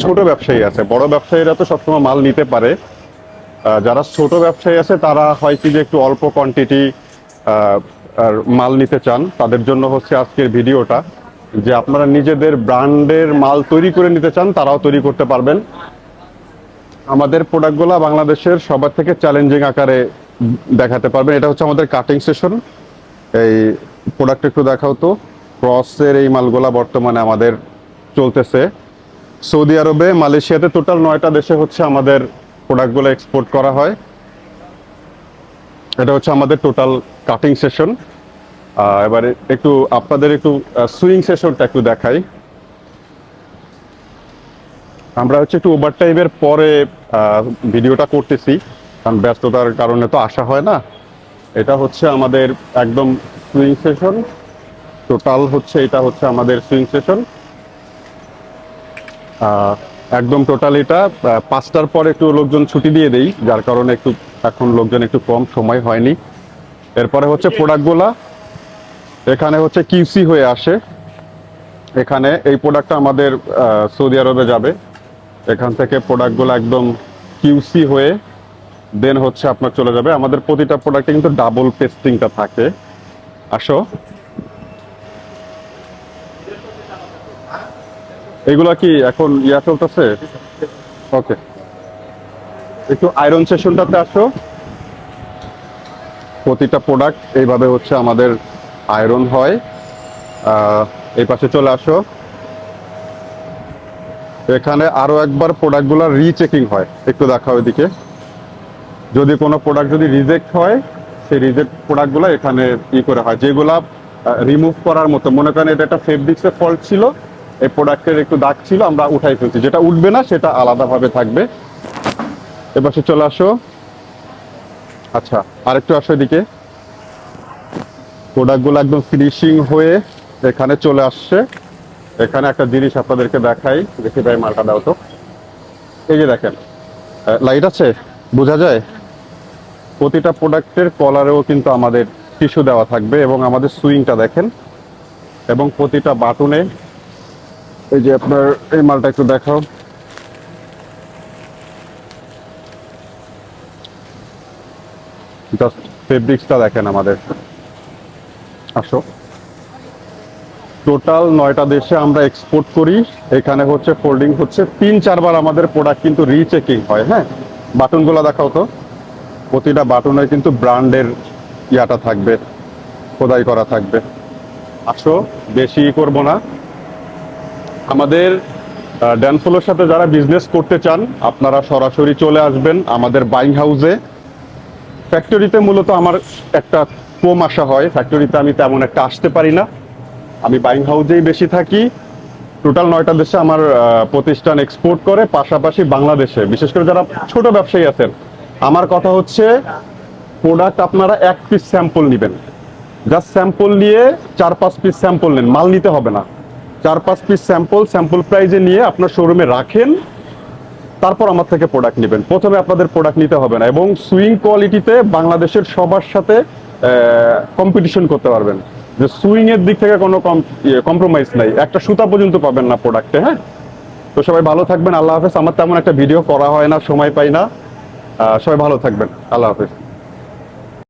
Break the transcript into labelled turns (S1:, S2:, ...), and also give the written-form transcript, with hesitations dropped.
S1: ছোট ব্যবসায়ী আছে, বড় ব্যবসায়ীরা তো সবসময় মাল নিতে পারে। যারা ছোট ব্যবসায়ী আছে তারা হয় কি যে একটু অল্প কোয়ান্টিটি আর মাল নিতে চান, তাদের জন্য হচ্ছে আজকের ভিডিওটা। যে আপনারা নিজেদের ব্র্যান্ডের মাল তৈরি করে নিতে চান, তারাও তৈরি করতে পারবেন। আমাদের প্রোডাক্টগুলো বাংলাদেশের সবার থেকে চ্যালেঞ্জিং আকারে দেখাতে পারবেন। এটা হচ্ছে আমাদের কাটিং সেশন। এই প্রোডাক্ট একটু দেখাও তো। ক্রসের এই মালগুলা বর্তমানে আমাদের চলতেছে সৌদি আরবে, মালয়েশিয়াতে, টোটাল 9টা দেশে হচ্ছে আমাদের প্রোডাক্টগুলো এক্সপোর্ট করা হয়। এটা হচ্ছে আমাদের টোটাল কাটিং সেশন। এবারে একটু আপনাদের একটু সুইং সেশনটা একটু দেখাই। আমরা হচ্ছে একটু ওভার টাইমের পরে ভিডিওটা করতেছি, কারণ ব্যস্ততার কারণে তো আসা হয় না। এটা হচ্ছে আমাদের একদম সুইং সেশন। টোটাল হচ্ছে এটা হচ্ছে আমাদের সুইং সেশন। একদম টোটাল এটা 5টার পর একটু লোকজন ছুটি দিয়ে দেই, যার কারণে একটু এখন লোকজন একটু কম, সময় হয়নি। এরপরে হচ্ছে প্রোডাক্টগুলা এখানে হচ্ছে কিউসি হয়ে আসে। এখানে এই প্রোডাক্টটা আমাদের সৌদি আরবে যাবে। এখান থেকে প্রোডাক্টগুলো একদম কিউসি হয়ে দেন হচ্ছে আপনার চলে যাবে। আমাদের প্রতিটা প্রোডাক্টে কিন্তু ডাবল পেস্টিংটা থাকে। আসো, এগুলা কি এখন চলতেছে? ওকে, একটু আয়রন সেশনটাতে আসো। প্রতিটা প্রোডাক্ট এইভাবে হচ্ছে আমাদের আয়রন হয়। এই পাশে চলে আসো। এখানে আরো একবার প্রোডাক্টগুলো রিচেকিং হয়, একটু দেখাও এদিকে। যদি কোনো প্রোডাক্ট যদি রিজেক্ট হয়, সেই রিজেক্ট প্রোডাক্টগুলো এখানে করে হয়। যেগুলা রিমুভ করার মতো, মনে করেন এটা একটা ফেব্রিক্সের ফল্ট ছিল, এই প্রোডাক্টের একটু দাগ ছিল, আমরা উঠাই ফেলছি। যেটা উঠবে না সেটা আলাদাভাবে থাকবে। এবার চলে আসো। আচ্ছা, আরেকটু আসো এদিকে। প্রোডাক্টগুলো একদম ফিনিশিং হয়ে এখানে চলে আসছে। এখানে একটা জিনিস আপনাদেরকে দেখাই, দেখি ভাই মালটা দাও তো। এই যে দেখেন, লাইট আছে, বোঝা যায়। প্রতিটা প্রোডাক্টের কলারেও কিন্তু আমাদের টিস্যু দেওয়া থাকবে, এবং আমাদের সুইংটা দেখেন, এবং প্রতিটা বাটনে এই যে আপনার এই মালটা একটু দেখাও। জাস্ট ফেব্রিক্সটা দেখেন আমাদের। আসো, টোটাল 9টা দেশে আমরা এক্সপোর্ট করি। এখানে হচ্ছে ফোল্ডিং হচ্ছে 3-4 বার আমাদের প্রোডাক্ট কিন্তু রিচেকিং হয়। হ্যাঁ, বাটনগুলো দেখাও তো। প্রতিটা বাটনে কিন্তু ব্র্যান্ডের ইয়াটা থাকবে, খোদাই করা থাকবে। আসো, বেশি করব না। আমাদের ড্যানফ্লোর সাথে যারা বিজনেস করতে চান, আপনারা সরাসরি চলে আসবেন আমাদের বাইং হাউসে। ফ্যাক্টরিতে মূলত আমার একটা কম আসা হয়, ফ্যাক্টরিতে আমি তেমন একটা আসতে পারি না। আমি বাইং হাউসেই বেশি থাকি। টোটাল 9টা দেশে আমার প্রতিষ্ঠান এক্সপোর্ট করে, পাশাপাশি বাংলাদেশে বিশেষ করে যারা ছোট ব্যবসায়ী আছেন, আমার কথা হচ্ছে প্রোডাক্ট আপনারা 1 পিস স্যাম্পল নেবেন। জাস্ট স্যাম্পল নিয়ে 4-5 পিস স্যাম্পল নেন, মাল নিতে হবে না। 4-5 পিস স্যাম্পল প্রাইজে নিয়ে আপনার শোরুমে রাখেন, তারপর আমার থেকে প্রোডাক্ট নেবেন। প্রথমে আপনাদের প্রোডাক্ট নিতে হবে না, এবং সুইং কোয়ালিটিতে বাংলাদেশের সবার সাথে কম্পিটিশন করতে পারবেন। যে সুইং এর দিক থেকে কোনো কম্প্রোমাইজ নাই, একটা সুতা পর্যন্ত পাবেন না প্রোডাক্টে। হ্যাঁ, তো সবাই ভালো থাকবেন। আল্লাহ হাফেজ। আমার তেমন একটা ভিডিও করা হয় না, সময় পাই না। সবাই ভালো থাকবেন। আল্লাহ হাফেজ।